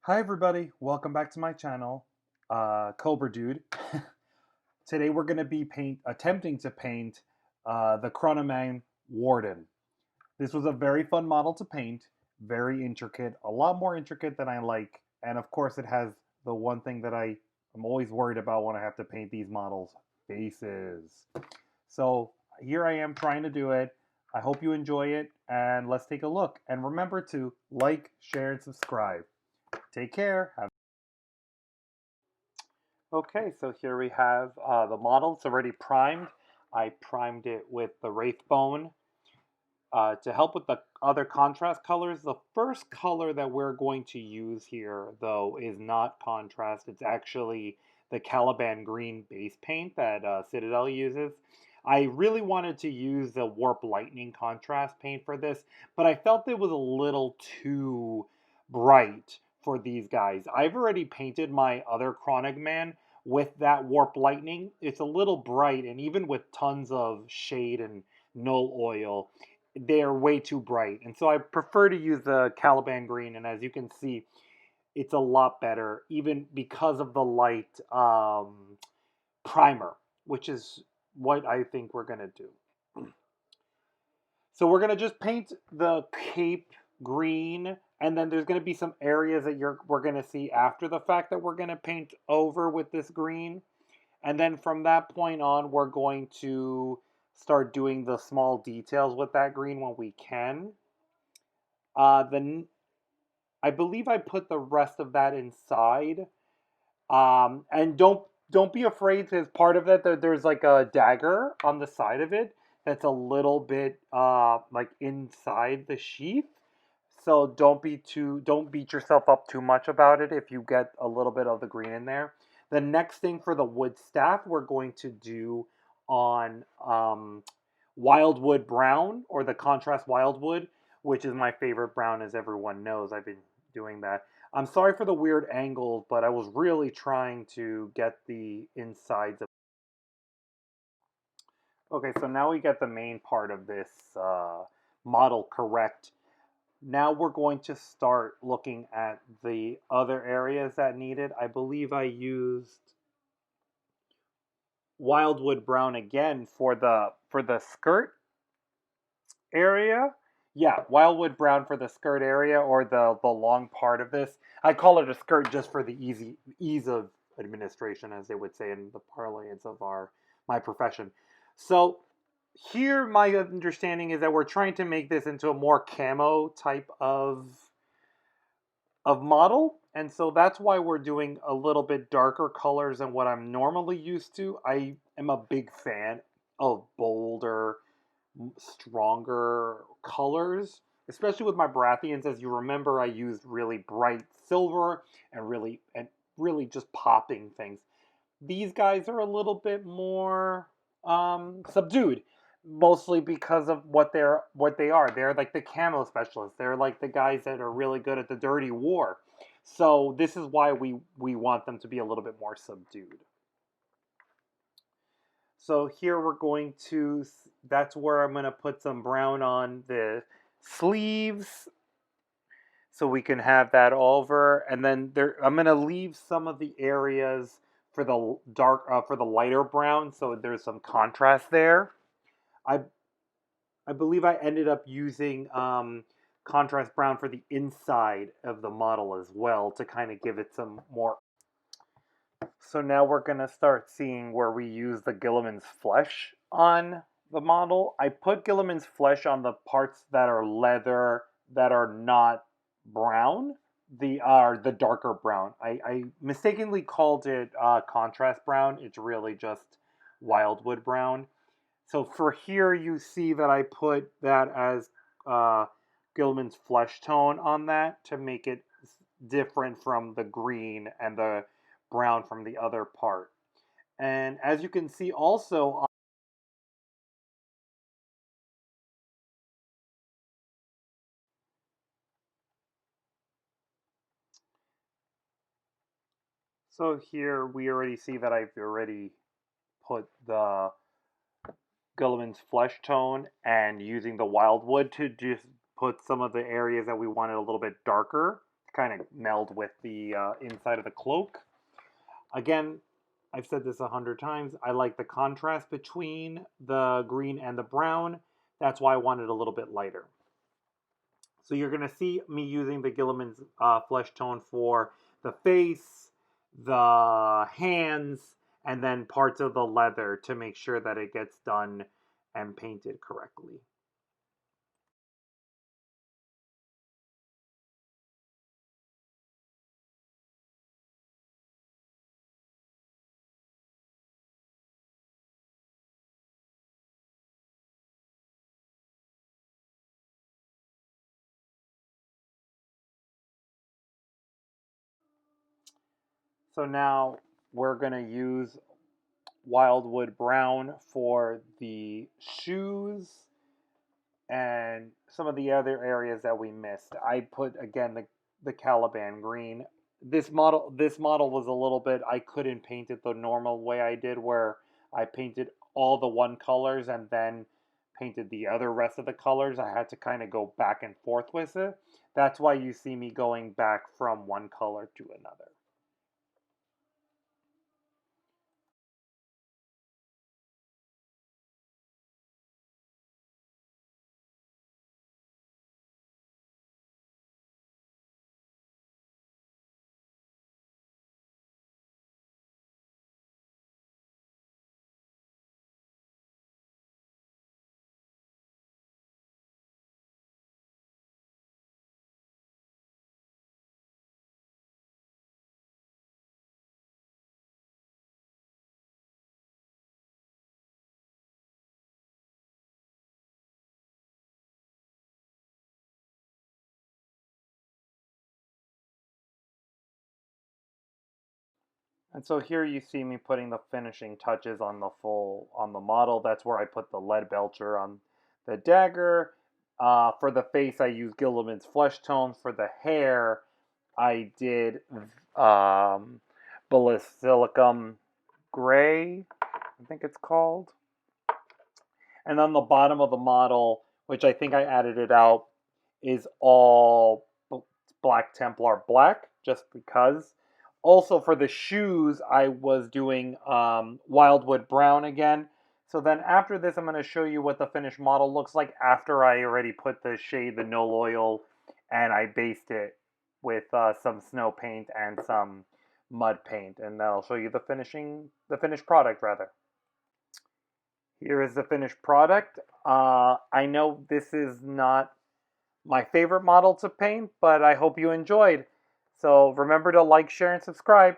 Hi everybody, welcome back to my channel, Cobra Dude. Today we're going to be attempting to paint the Cranogman Warden. This was a very fun model to paint, very intricate, a lot more intricate than I like, and of course it has the one thing that I'm always worried about when I have to paint these models, faces. So here I am trying to do it. I hope you enjoy it, and let's take a look. And remember to like, share, and subscribe. Take care. Okay, so here we have the model. It's already primed. I primed it with the Wraith Bone. To help with the other contrast colors, the first color that we're going to use here, though, is not contrast. It's actually the Caliban Green base paint that Citadel uses. I really wanted to use the Warp Lightning contrast paint for this, but I felt it was a little too bright for these guys. I've already painted my other Cronogman with that Warp Lightning. It's a little bright, and even with tons of shade and null oil, they are way too bright. And so I prefer to use the Caliban Green, and as you can see, it's a lot better, even because of the light primer, which is what I think we're going to do. So we're going to just paint the cape green, and then there's going to be some areas that we're going to see after the fact that we're going to paint over with this green. And then from that point on, we're going to start doing the small details with that green when we can. Then I believe I put the rest of that inside. And don't be afraid, because part of it there's like a dagger on the side of it that's a little bit like inside the sheath. So don't beat yourself up too much about it if you get a little bit of the green in there. The next thing for the wood staff we're going to do on Wildwood Brown, or the contrast Wildwood, which is my favorite brown, as everyone knows. I've been doing that. I'm sorry for the weird angles, but I was really trying to get the insides of. Okay, so now we get the main part of this model correct. Now we're going to start looking at the other areas that need it. I believe I used Wildwood Brown again for the skirt area. Yeah, Wildwood Brown for the skirt area, or the long part of this. I call it a skirt just for the ease of administration, as they would say in the parlance of my profession. So here my understanding is that we're trying to make this into a more camo type of model, and so that's why we're doing a little bit darker colors than what I'm normally used to. I am a big fan of bolder, stronger colors, especially with my Baratheons. As you remember, I used really bright silver and really just popping things. These guys are a little bit more subdued, mostly because of what they are. They're like the camo specialists. They're like the guys that are really good at the dirty war. So this is why we want them to be a little bit more subdued. So here we're going to, that's where I'm going to put some brown on the sleeves, so we can have that over. And then I'm going to leave some of the areas for the for the lighter brown, so there's some contrast there. I believe I ended up using contrast brown for the inside of the model as well, to kind of give it some more. So now we're going to start seeing where we use the Guilliman's flesh on the model. I put Guilliman's flesh on the parts that are leather, that are not brown, the darker brown. I mistakenly called it contrast brown. It's really just Wildwood brown. So for here, you see that I put that as Guilliman's flesh tone on that to make it different from the green and the brown from the other part. And as you can see also, so here we already see that I've already put the Guilliman's flesh tone, and using the Wildwood to just put some of the areas that we wanted a little bit darker, kind of meld with the inside of the cloak. Again, I've said this 100 times. I like the contrast between the green and the brown. That's why I want it a little bit lighter. So you're going to see me using the Guilliman's flesh tone for the face, the hands, and then parts of the leather to make sure that it gets done and painted correctly. So now we're going to use Wildwood Brown for the shoes and some of the other areas that we missed. I put again the Caliban Green. This model was a little bit, I couldn't paint it the normal way I did, where I painted all the one colors and then painted the other rest of the colors. I had to kind of go back and forth with it. That's why you see me going back from one color to another. And so here you see me putting the finishing touches on the model. That's where I put the Leadblecher on the dagger. For the face, I use Guilliman's flesh tone. For the hair, I did Basilicum Gray, I think it's called. And on the bottom of the model, which I think I added it out, is all Black Templar black, just because. Also for the shoes, I was doing Wildwood Brown again. So then after this, I'm going to show you what the finished model looks like after I already put the shade, the Null Oil, and I based it with some snow paint and some mud paint. And that'll show you the finished product, rather. Here is the finished product. I know this is not my favorite model to paint, but I hope you enjoyed. So remember to like, share, and subscribe.